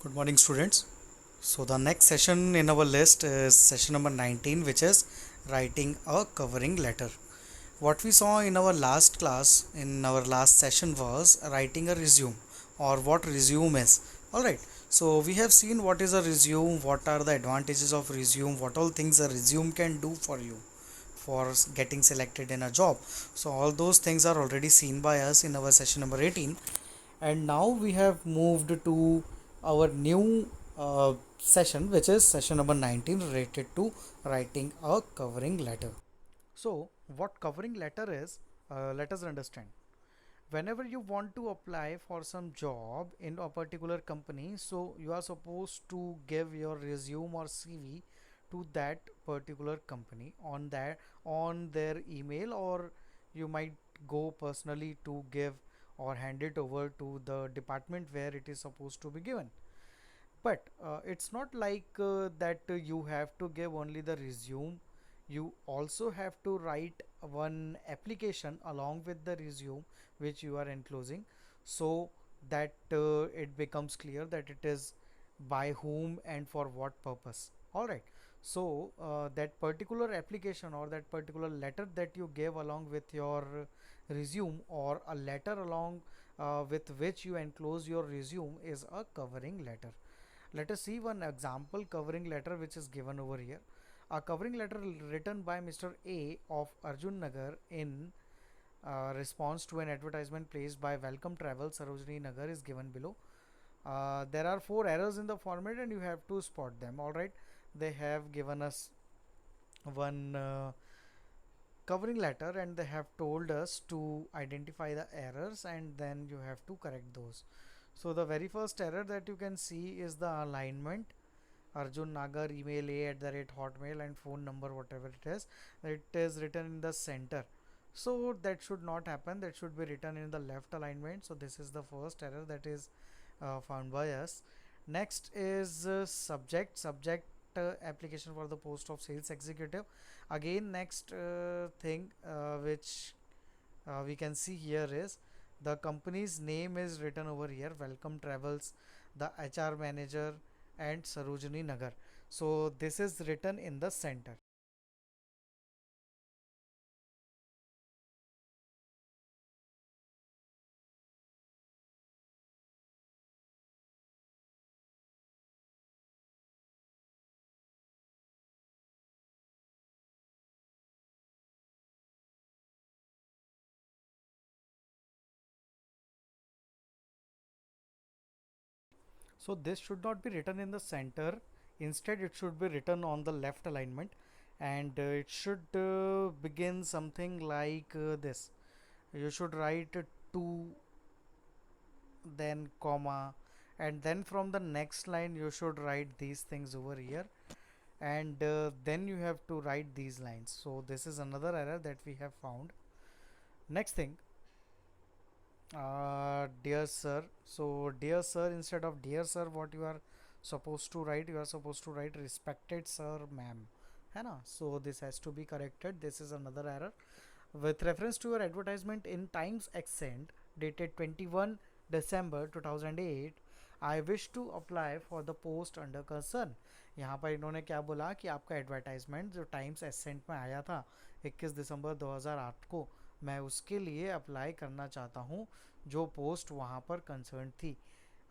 Good morning, students. So, the next session in our list is session number 19, which is writing a covering letter. What we saw in our last class, in our last session, was writing a resume or what resume is. Alright, so we have seen what is a resume, what are the advantages of resume, what all things a resume can do for you for getting selected in a job. So, all those things are already seen by us in our session number 18, and now we have moved to our new session, which is session number 19, related to writing a covering letter. So what covering letter is, let us understand. Whenever you want to apply for some job in a particular company, so you are supposed to give your resume or CV to that particular company on their email, or you might go personally to give or hand it over to the department where it is supposed to be given. But it's not like that you have to give only the resume. You also have to write one application along with the resume which you are enclosing, so that it becomes clear that it is by whom and for what purpose. All right. So that particular application or that particular letter that you gave along with your resume, or a letter along with which you enclose your resume, is a covering letter. Let us see one example covering letter which is given over here. A covering letter written by Mr. A of Arjun Nagar in response to an advertisement placed by Welcome Travel Sarojini Nagar is given below. There are four errors in the format and you have to spot them. Alright, they have given us one covering letter and they have told us to identify the errors and then you have to correct those. So the very first error that you can see is the alignment. Arjun Nagar email a at the rate hotmail and phone number whatever it is written in the center. So that should not happen. That should be written in the left alignment. So this is the first error that is found by us. Next is subject application for the post of sales executive. Again, next thing which we can see here is the company's name is written over here, Welcome Travels, the HR manager, and Sarojini Nagar. So this is written in the center. So this should not be written in the center. Instead, it should be written on the left alignment, and it should begin something like this. You should write two, then comma, and then from the next line you should write these things over here, and then you have to write these lines. So this is another error that we have found. Next thing, dear sir. So dear sir, instead of dear sir, what you are supposed to write, you are supposed to write respected sir ma'am, है ना? So this has to be corrected. This is another error. With reference to your advertisement in Times Accent dated 21 December 2008, I wish to apply for the post under concern. यहाँ पर इन्होंने क्या बोला कि आपका advertisement जो टाइम्स एसेंट में आया था 21 दिसंबर 2008 को, मैं उसके लिए अप्लाई करना चाहता हूँ जो पोस्ट वहाँ पर कंसर्न थी.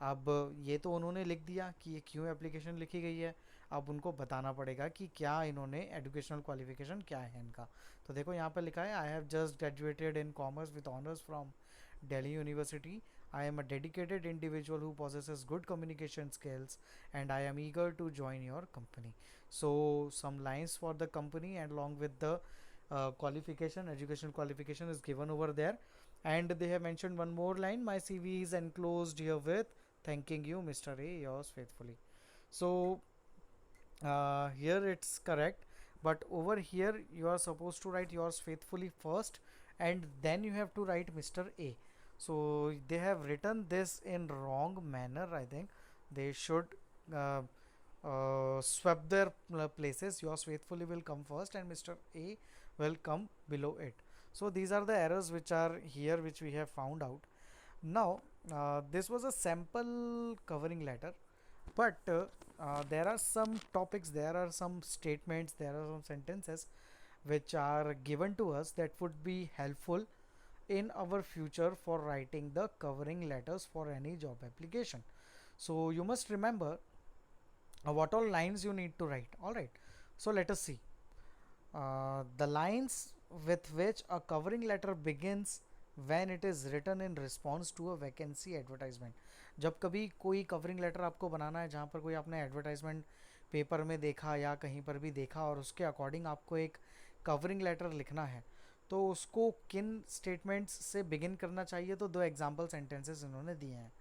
अब ये तो उन्होंने लिख दिया कि ये क्यों एप्लीकेशन लिखी गई है. अब उनको बताना पड़ेगा कि क्या इन्होंने एजुकेशनल क्वालिफिकेशन क्या है इनका. तो देखो यहाँ पर लिखा है, I have just graduated in commerce with honours from Delhi University. I am a dedicated individual who possesses good communication skills and I am eager to join your company. So some lines for the company and along with the qualification, educational qualification is given over there, and they have mentioned one more line, my CV is enclosed here with thanking you Mr. A, yours faithfully. So here it's correct, but over here you are supposed to write yours faithfully first and then you have to write Mr. A. So they have written this in wrong manner. I think they should uh, swap their places. Yours faithfully will come first and Mr. A will come below it. So these are the errors which are here which we have found out. Now this was a sample covering letter. But there are some topics, there are some statements, there are some sentences which are given to us that would be helpful in our future for writing the covering letters for any job application. So you must remember what all lines you need to write. All right, so let us see the lines with which a covering letter begins when it is written in response to a vacancy advertisement. जब कभी कोई covering letter आपको बनाना है जहाँ पर कोई आपने advertisement paper में देखा या कहीं पर भी देखा और उसके अकॉर्डिंग आपको एक कवरिंग लेटर लिखना है, तो उसको किन स्टेटमेंट्स से बिगिन करना चाहिए, तो दो एग्जाम्पल सेंटेंसेस इन्होंने दिए हैं.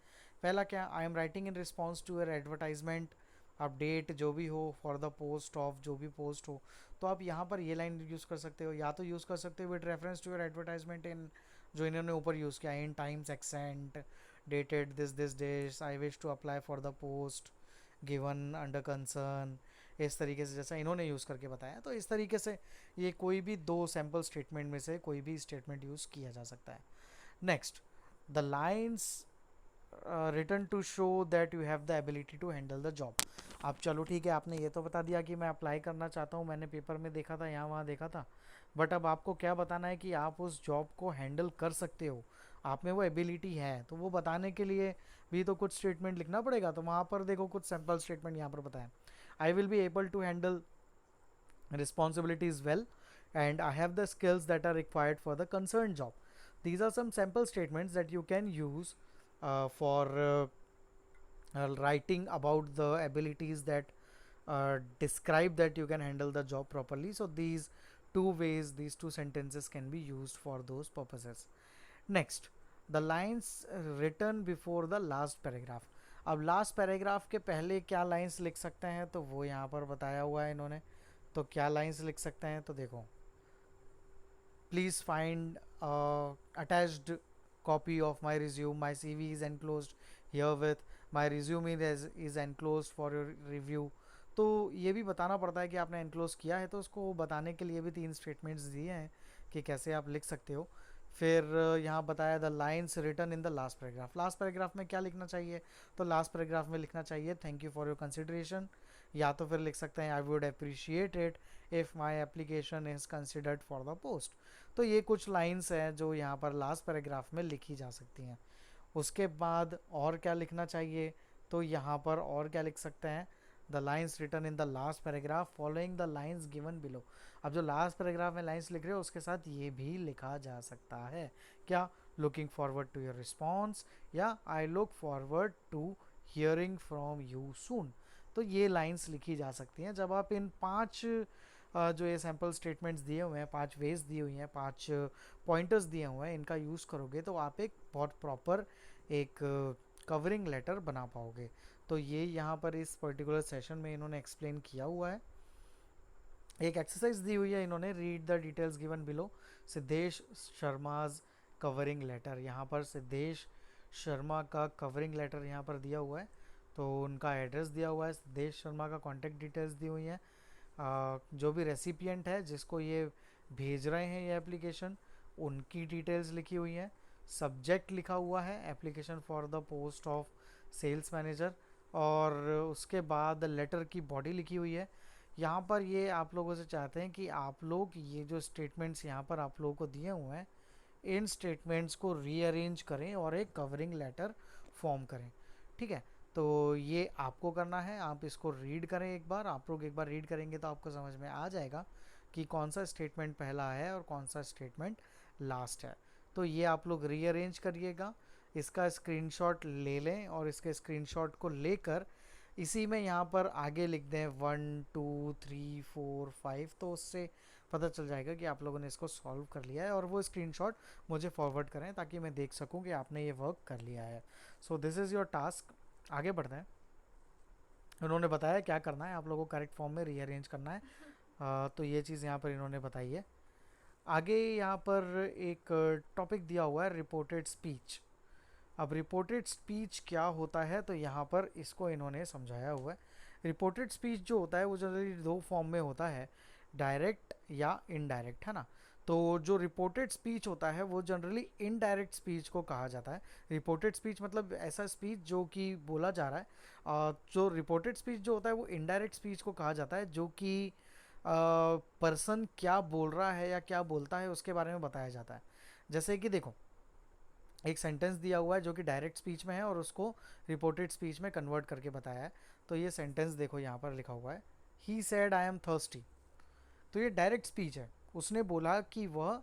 पहला क्या, I am writing in response to your advertisement update जो भी हो फॉर द पोस्ट ऑफ जो भी पोस्ट हो, तो आप यहाँ पर ये लाइन यूज़ कर सकते हो, या तो यूज़ कर सकते हो with reference to your advertisement in, जो इन्होंने ऊपर यूज़ किया, in Times accent dated this days I wish to apply for the post given under concern, इस तरीके से जैसा इन्होंने यूज़ करके बताया. तो इस तरीके से ये कोई भी दो सैम्पल स्टेटमेंट में से कोई भी स्टेटमेंट यूज़ किया जा सकता है. Next, the lines written to show that you have the ability to handle the job. अब चलो ठीक है, आपने ये तो बता दिया कि मैं अप्लाई करना चाहता हूँ, मैंने पेपर में देखा था, यहाँ वहाँ देखा था, बट अब आपको क्या बताना है कि आप उस जॉब को हैंडल कर सकते हो, आप में वो एबिलिटी है. तो वो बताने के लिए भी तो कुछ स्टेटमेंट लिखना पड़ेगा. तो वहाँ पर देखो कुछ सैम्पल स्टेटमेंट यहाँ पर बताएं. I will be able to handle responsibilities well and I have the skills that are required for the concerned job. These are some sample statements that you can use for writing about the abilities that describe that you can handle the job properly. So these two ways, these two sentences can be used for those purposes. Next, the lines written before the last paragraph. अब last paragraph के पहले क्या lines लिख सकते हैं, तो वो यहाँ पर बताया हुआ है इन्होंने. तो क्या लाइंस लिख सकते हैं, तो देखो, please find attached copy of my resume, my CV is enclosed here with, my resume is enclosed for your review. तो ये भी बताना पड़ता है कि आपने एनक्लोज किया है, तो उसको बताने के लिए भी 3 स्टेटमेंट्स दिए हैं कि कैसे आप लिख सकते हो. फिर यहाँ बताया the lines written in the last paragraph. Last paragraph में क्या लिखना चाहिए, तो लास्ट पैराग्राफ में लिखना चाहिए thank you for your consideration, या तो फिर लिख सकते हैं I would appreciate it if my application is considered for the post. तो ये कुछ लाइन्स हैं जो यहाँ पर लास्ट पैराग्राफ में लिखी जा सकती हैं. उसके बाद और क्या लिखना चाहिए, तो यहाँ पर और क्या लिख सकते हैं, the lines written in the last paragraph following the lines given below. अब जो लास्ट पैराग्राफ में लाइन्स लिख रहे हो उसके साथ ये भी लिखा जा सकता है, क्या, looking forward to your response, या I look forward to hearing from you soon. तो ये लाइन्स लिखी जा सकती हैं जब आप इन 5 जो ये सैम्पल स्टेटमेंट्स दिए हुए हैं, 5 वेज दी हुई हैं, 5 पॉइंटर्स दिए हुए हैं, इनका यूज़ करोगे तो आप एक बहुत प्रॉपर एक कवरिंग लेटर बना पाओगे. तो ये यहाँ पर इस पर्टिकुलर सेशन में इन्होंने एक्सप्लेन किया हुआ है. एक एक्सरसाइज दी हुई है इन्होंने, read the details given below, Siddhesh Sharma's covering letter. यहाँ पर सिद्धेश शर्मा का कवरिंग लेटर यहाँ पर दिया हुआ है, तो उनका एड्रेस दिया हुआ है, सिद्धेश शर्मा का कॉन्टेक्ट डिटेल्स दी हुई हैं, जो भी रेसिपिएंट है जिसको ये भेज रहे हैं ये एप्लीकेशन, उनकी डिटेल्स लिखी हुई हैं, सब्जेक्ट लिखा हुआ है application for the post of sales manager, और उसके बाद लेटर की बॉडी लिखी हुई है. यहाँ पर ये आप लोगों से चाहते हैं कि आप लोग ये जो स्टेटमेंट्स यहाँ पर आप लोगों को दिए हुए हैं, इन स्टेटमेंट्स को रीअरेंज करें और एक कवरिंग लेटर फॉर्म करें. ठीक है, तो ये आपको करना है. आप इसको रीड करें एक बार, आप लोग एक बार रीड करेंगे तो आपको समझ में आ जाएगा कि कौन सा स्टेटमेंट पहला है और कौन सा स्टेटमेंट लास्ट है. तो ये आप लोग रीअरेंज करिएगा, इसका स्क्रीनशॉट ले लें और इसके स्क्रीनशॉट को लेकर इसी में यहाँ पर आगे लिख दें 1 2 3 4 5, तो उससे पता चल जाएगा कि आप लोगों ने इसको सॉल्व कर लिया है, और वो स्क्रीनशॉट मुझे फॉरवर्ड करें ताकि मैं देख सकूं कि आपने ये वर्क कर लिया है. So this is your task. आगे बढ़ते हैं. उन्होंने बताया क्या करना है, आप लोगों को करेक्ट फॉर्म में रीअरेंज करना है. तो ये चीज़ यहाँ पर इन्होंने बताई है. आगे यहाँ पर एक टॉपिक दिया हुआ है रिपोर्टेड स्पीच. अब रिपोर्टेड स्पीच क्या होता है, तो यहाँ पर इसको इन्होंने समझाया हुआ है. रिपोर्टेड स्पीच जो होता है वो जनरली 2 फॉर्म में होता है, डायरेक्ट या इनडायरेक्ट, है ना. तो जो रिपोर्टेड स्पीच होता है वो जनरली इनडायरेक्ट स्पीच को कहा जाता है। रिपोर्टेड स्पीच मतलब ऐसा स्पीच जो कि बोला जा रहा है। जो रिपोर्टेड स्पीच जो होता है वो इनडायरेक्ट स्पीच को कहा जाता है, जो कि पर्सन क्या बोल रहा है या क्या बोलता है उसके बारे में बताया जाता है। जैसे कि देखो, एक सेंटेंस दिया हुआ है जो कि डायरेक्ट स्पीच में है और उसको रिपोर्टेड स्पीच में कन्वर्ट करके बताया है। तो ये सेंटेंस देखो यहाँ पर लिखा हुआ है, he said I am thirsty. तो ये डायरेक्ट स्पीच है, उसने बोला कि वह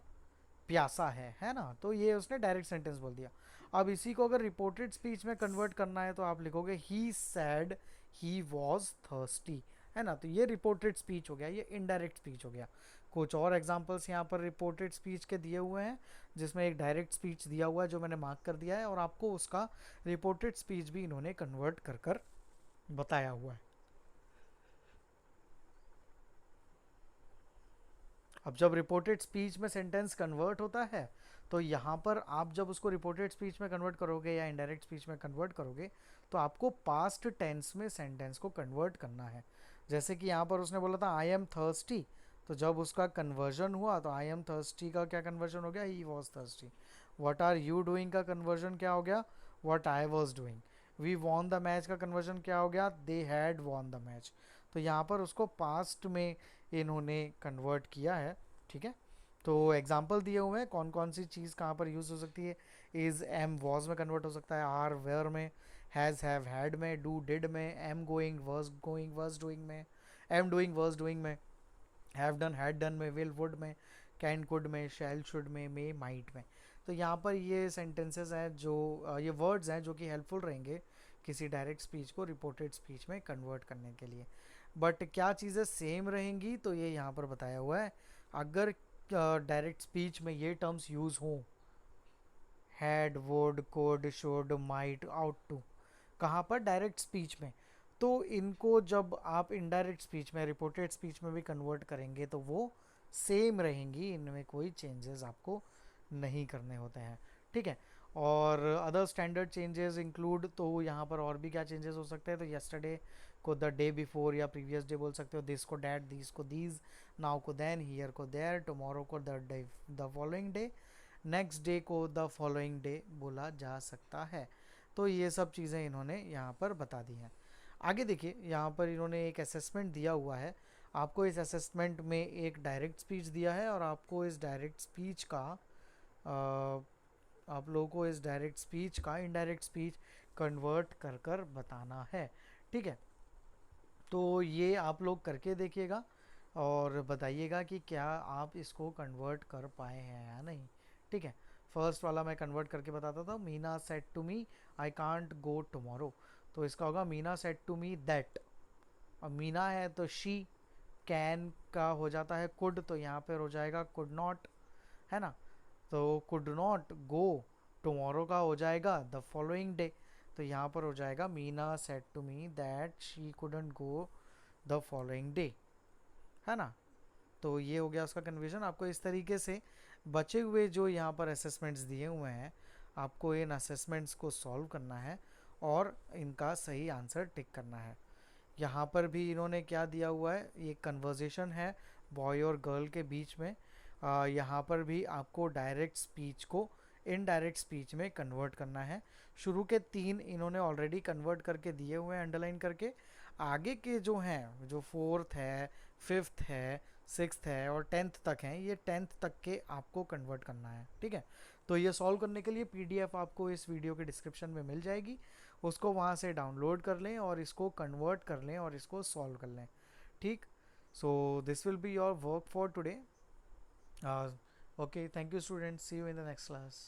प्यासा है ना। तो ये उसने डायरेक्ट सेंटेंस बोल दिया। अब इसी को अगर रिपोर्टेड स्पीच में कन्वर्ट करना है तो आप लिखोगे ही सैड ही वॉज थर्स्टी, है ना। तो ये रिपोर्टेड स्पीच हो गया, ये इनडायरेक्ट स्पीच हो गया। कुछ और एग्जांपल्स यहाँ पर रिपोर्टेड स्पीच के दिए हुए हैं, जिसमें एक डायरेक्ट स्पीच दिया हुआ है जो मैंने मार्क कर दिया है, और आपको उसका रिपोर्टेड स्पीच भी इन्होंने कन्वर्ट कर कर बताया हुआ है। अब जब रिपोर्टेड स्पीच में सेंटेंस कन्वर्ट होता है तो यहाँ पर आप जब उसको रिपोर्टेड स्पीच में कन्वर्ट करोगे या इनडायरेक्ट स्पीच में कन्वर्ट करोगे तो आपको पास्ट टेंस में सेंटेंस को कन्वर्ट करना है। जैसे कि यहाँ पर उसने बोला था आई एम थर्स्टी, तो जब उसका कन्वर्जन हुआ तो आई एम थर्स्टी का क्या कन्वर्जन हो गया, he was thirsty. What are you doing का कन्वर्जन क्या हो गया, what I was doing. We won the match का कन्वर्जन क्या हो गया, they had won the match. तो यहाँ पर उसको पास्ट में इन्होंने कन्वर्ट किया है, ठीक है। तो एग्जाम्पल दिए हुए हैं कौन कौन सी चीज़ कहाँ पर यूज़ हो सकती है। इज़ एम वॉज में कन्वर्ट हो सकता है, आर वेयर में, हैज़ हैव हैड में, डू डिड में, एम गोइंग वर्स डूइंग में, एम डूइंग वर्स डूइंग में, हैव डन हैड डन में, विल वुड में, कैन कुड में, शैल शुड में, मे माइट में। तो यहाँ पर ये सेंटेंसेस हैं जो ये वर्ड्स हैं जो कि हेल्पफुल रहेंगे किसी डायरेक्ट स्पीच को रिपोर्टेड स्पीच में कन्वर्ट करने के लिए। बट क्या चीज़ें सेम रहेंगी तो ये यहाँ पर बताया हुआ है। अगर डायरेक्ट स्पीच में ये टर्म्स यूज़ हों, had would could should might ought to, कहाँ पर, डायरेक्ट स्पीच में, तो इनको जब आप इनडायरेक्ट स्पीच में रिपोर्टेड स्पीच में भी कन्वर्ट करेंगे तो वो सेम रहेंगी, इनमें कोई चेंजेस आपको नहीं करने होते हैं, ठीक है। और अदर स्टैंडर्ड चेंजेस इंक्लूड, तो यहाँ पर और भी क्या चेंजेस हो सकते हैं, तो यस्टरडे को द डे बिफोर या प्रीवियस डे बोल सकते हो, दिस को डैट, दिस को दीज, नाउ को देन, हियर को देयर, टुमारो को the day the following day, next day को द फॉलोइंग डे बोला जा सकता है। तो ये सब चीज़ें इन्होंने यहाँ पर बता दी हैं। आगे देखिए, यहाँ पर इन्होंने एक असेसमेंट दिया हुआ है। आपको इस असेसमेंट में एक डायरेक्ट स्पीच दिया है और आपको इस डायरेक्ट स्पीच का आप लोगों को इस डायरेक्ट स्पीच का इनडायरेक्ट स्पीच कन्वर्ट कर कर बताना है, ठीक है। तो ये आप लोग करके देखिएगा और बताइएगा कि क्या आप इसको कन्वर्ट कर पाए हैं या नहीं, ठीक है। फर्स्ट वाला मैं कन्वर्ट करके बताता था, Meena said to me I can't go tomorrow. तो इसका होगा Meena said to me that. अब मीना है तो शी, कैन का हो जाता है कुड, तो यहाँ पर हो जाएगा कुड नॉट, है ना। तो कुड नॉट गो, टुमारो का हो जाएगा द फॉलोइंग डे, तो यहाँ पर हो जाएगा Meena said to me that she couldn't go the following day, है ना। तो ये हो गया उसका कन्वर्जन। आपको इस तरीके से बचे हुए जो यहाँ पर असेसमेंट्स दिए हुए हैं, आपको इन असेसमेंट्स को सॉल्व करना है और इनका सही आंसर टिक करना है। यहाँ पर भी इन्होंने क्या दिया हुआ है, ये कन्वर्जेशन है बॉय और गर्ल के बीच में। यहाँ पर भी आपको डायरेक्ट स्पीच को इनडायरेक्ट स्पीच में कन्वर्ट करना है। शुरू के 3 इन्होंने ऑलरेडी कन्वर्ट करके दिए हुए हैं अंडरलाइन करके। आगे के जो हैं, जो 4th है, 5th है, 6th है और 10th तक हैं, ये 10th तक के आपको कन्वर्ट करना है, ठीक है। तो ये सॉल्व करने के लिए पीडीएफ आपको इस वीडियो के डिस्क्रिप्शन में मिल जाएगी, उसको वहाँ से डाउनलोड कर लें और इसको कन्वर्ट कर लें और इसको सॉल्व कर लें, ठीक। So this will be your work for today. Okay, thank you students, see you in the next class.